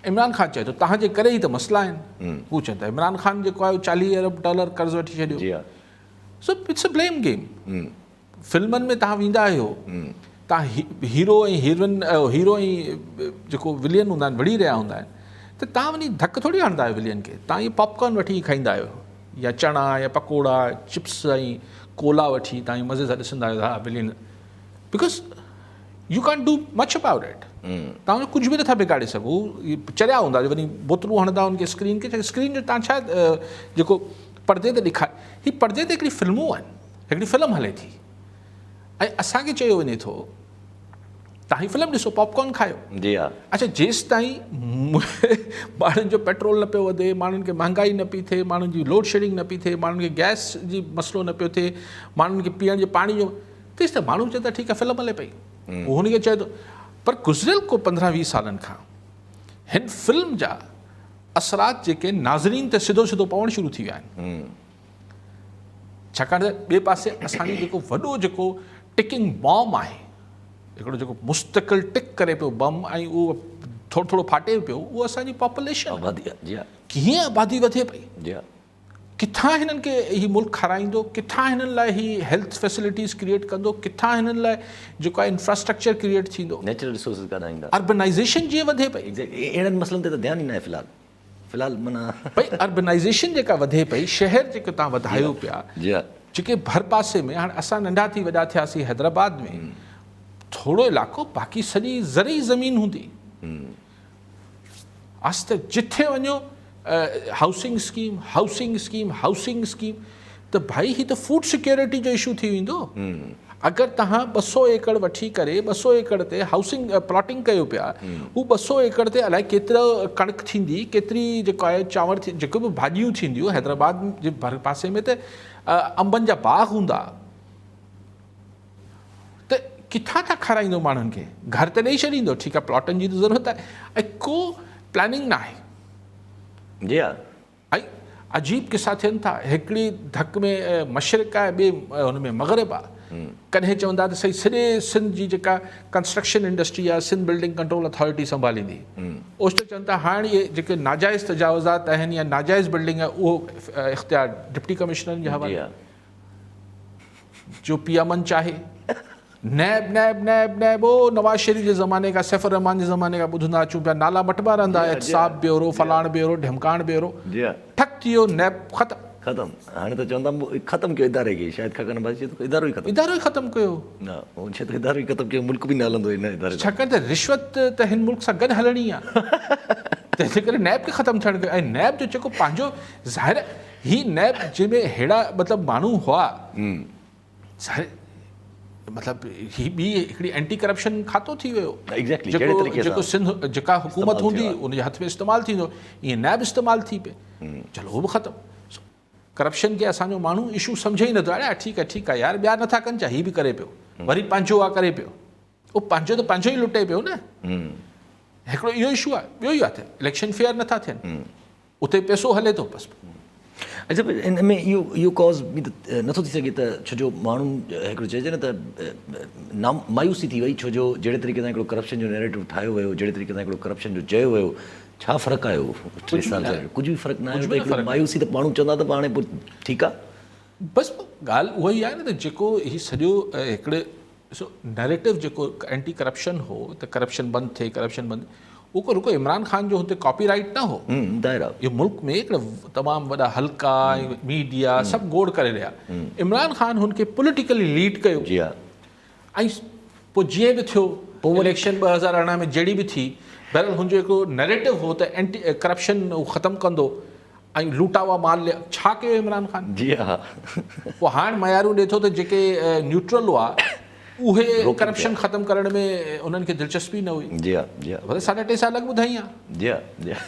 इमरान ख़ान चए थो तव्हांजे करे ई त मसइला आहिनि। हू चवनि था इमरान ख़ान जेको आहे $40 अरब कर्ज़ु वठी छॾियो। जी हा। So it's a blame game. फिल्मनि में तव्हां वेंदा आहियो, तव्हां हीरो ऐं हीरोइन हीरो ऐं जेको विलियन हूंदा आहिनि विड़ी रहिया हूंदा आहिनि, त तव्हां वञी धकु थोरी हणंदा आहियो विलियन खे। तव्हां इहे पॉपकॉर्न वठी खाईंदा आहियो, या चणा या पकोड़ा चिप्स ऐं कोला वठी तव्हां इहे मज़े सां ॾिसंदा आहियो हा विलियन, because you can't do much about it. तव्हां कुझु बि नथा बिगाड़े सघो। चरिया हूंदा वञी बोतलूं हणंदा हुनखे स्क्रीन खे, स्क्रीन जो तव्हां छा जेको परदे ते ॾेखारे, हीअ परदे ते हिकिड़ी फिल्मूं आहिनि, हिकिड़ी फिल्म हले थी ऐं असांखे चयो वञे थो तव्हां हीअ फिल्म ॾिसो, पॉपकॉर्न खायो। जी हा। अच्छा, जेसि ताईं माण्हुनि जो पेट्रोल न पियो वधे, माण्हुनि खे महांगाई न पई थिए, माण्हुनि जी लोड शेडिंग न पई थिए, माण्हुनि खे गैस जी मसइलो न पियो थिए, माण्हुनि खे पीअण जे पाणी जो, तेसि त माण्हू चए त ठीकु आहे फिल्म हले पई, उहो हुनखे चए थो। पर गुज़िरियल को 15-20 सालनि खां हिन फिल्म जा असरात जेके नाज़रीन ते सिधो सिधो पवणु शुरू थी विया आहिनि। छाकाणि त ॿिए पासे असांजो जेको वॾो जेको टिकिंग बॉम्ब आहे, हिकिड़ो जेको मुस्तक़िल टिक करे पियो बम ऐं उहो थोरो थोरो फाटे पियो, उहो असांजी पॉपुलेशन आबादी आहे। जी हा। कीअं आबादी वधे पई, जी हा। किथां हिननि खे हीउ मुल्क खाराईंदो, किथां हिननि लाइ हीअ हेल्थ फैसिलिटीज़ क्रिएट कंदो, किथां हिननि लाइ जेको आहे इंफ्रास्ट्रक्चर क्रिएट थींदो। नेचुरल रिसोर्सिस कान ईंदा। अर्बनाइज़ेशन जीअं वधे पई, एग्जैक्टली अहिड़नि मसइलनि ते त ध्यानु ई न आहे फ़िलहालु माना भई अर्बनाइज़ेशन जेका वधे पई, शहर जेके तव्हां वधायो पिया, जी हा। जेके भर पासे में, हाणे असां नंढा थी वॾा थियासीं हैदराबाद में, थोरो इलाइक़ो बाक़ी सॼी ज़रई ज़मीन हूंदी। आस्ते जिथे वञो housing scheme housing scheme housing scheme, त भाई ही त फूड सिक्योरिटी जो इशू थी वेंदो। अगरि तव्हां 200 एकड़ वठी करे 200 एकड़ ते हाउसिंग प्लॉटिंग कयो पिया, हू 200 एकड़ ते अलाए केतिरो कणिक थींदी, केतिरी जेको आहे चांवर थी, जेके बि भाॼियूं थींदियूं हैदराबाद जे भर पासे में, त अंबनि जा बाग हूंदा, त किथां था खाराईंदो माण्हुनि खे? घर त ॾेई छॾींदो, ठीकु आहे प्लॉटनि जी त ज़रूरत आहे, ऐं को प्लानिंग न आहे। जी हा। ऐं अजीब किसा थियनि था, हिकिड़ी धक में मशरिक़ आहे, ॿिए हुन में मग़रिब आहे। कॾहिं चवंदा त सही सॼे सिंध जी जेका कंस्ट्रक्शन इंडस्ट्री आहे सिंध बिल्डिंग कंट्रोल अथॉरिटी संभालींदी, ओचितो चवनि था हाणे इहे जेके नाजाइज़ तजावुज़ात आहिनि या नाजाइज़ बिल्डिंग आहे उहो इख़्तियार डिप्टी कमिश्नरनि जे हवाले। जो पी अमन चाहे नैब नैब नैब नैब ओ नवाज़ शरीफ़ जे ज़माने का, सैफ़ुर रहमान जे ज़माने का ॿुधंदा अचूं पिया, नाला मटबा रहंदा, एहतिसाब ब्यूरो, फलाण ब्यूरो, ढमकाण ब्यूरो, ठक थी वियो, नैब ख़तमु। हाणे त चवंदा ख़तमु कयो इदारे खे, शायदि ख़ान बाज़ी चए थो इदारो ई ख़तमु कयो। न उहो चए थो इदारो ई ख़तमु कयो, मुल्क बि न हलंदो हिन इदारे। छाकाणि त रिश्वत त हिन मुल्क सां गॾु हलणी आहे, तंहिंजे करे नैब खे ख़तमु थियणु खपे। ऐं नैब जो जेको पंहिंजो ज़ाहिर ही नैब जंहिंमें अहिड़ा मतिलबु माण्हू हुआ, मतिलबु ही ॿी हिकिड़ी एंटी करप्शन खातो थी वियो। जेको सिंध जेका हुकूमत हूंदी उनजे हथ में इस्तेमालु थींदो, ईअं नैब इस्तेमालु थी पए, चलो उहो बि ख़तमु। करप्शन खे असांजो माण्हू इशू सम्झे ई नथो। अड़े ठीकु आहे यार, ॿिया नथा कनि छा, हीअ बि करे पियो, वरी पंहिंजो आहे करे पियो, उहो पंहिंजो त पंहिंजो ई लुटे पियो न। हिकिड़ो इहो इशू आहे, ॿियो ई आहे इलेक्शन फेयर नथा थियनि, उते पैसो हले थो बसि। अच्छा, इन में इहो कॉज़ बि त नथो थी सघे त छो जो माण्हू हिकिड़ो चइजे न त मायूसी थी वई, छो जो जहिड़े तरीक़े सां हिकिड़ो करप्शन जो नैरेटिव ठाहियो वियो, जहिड़े तरीक़े सां हिकिड़ो करप्शन जो चयो वियो, छा फ़र्क़ु आयो 3 साल में? कुझु बि फ़र्क़ु न आयो। हिकिड़ो मायूसी त माण्हू चवंदा त हाणे पोइ ठीकु आहे, बसि ॻाल्हि उहा ई आहे न, त जेको हीउ सॼो हिकिड़े ॾिसो नैरेटिव जेको एंटी करप्शन हो, त करप्शन बंदि थिए, करप्शन बंदि, उहो रुको इमरान ख़ान जो हुते कॉपीराइट न हो। इहो मुल्क में हिकिड़ा तमामु वॾा हल्का ऐं मीडिया सभु गोड़ करे रहिया। इमरान ख़ान हुनखे पॉलिटिकली लीड कयो, ऐं पोइ जीअं बि थियो, पोइ इलेक्शन 2018 में जहिड़ी बि थी, बहरहाल हुनजो हिकिड़ो नैरेटिव हो त एंटी करप्शन उहो ख़तमु कंदो ऐं लूटावा माल छा कयो इमरान ख़ान। जी हा। पोइ हाणे मयारूं ॾिए थो त जेके न्यूट्रल हुआ उहे करप्शन ख़तमु करण में उन्हनि खे दिलचस्पी न हुई। जी हा। जी हा। 3.5 साल अॻु ॿुधाई आहे। जी हा। जी हा।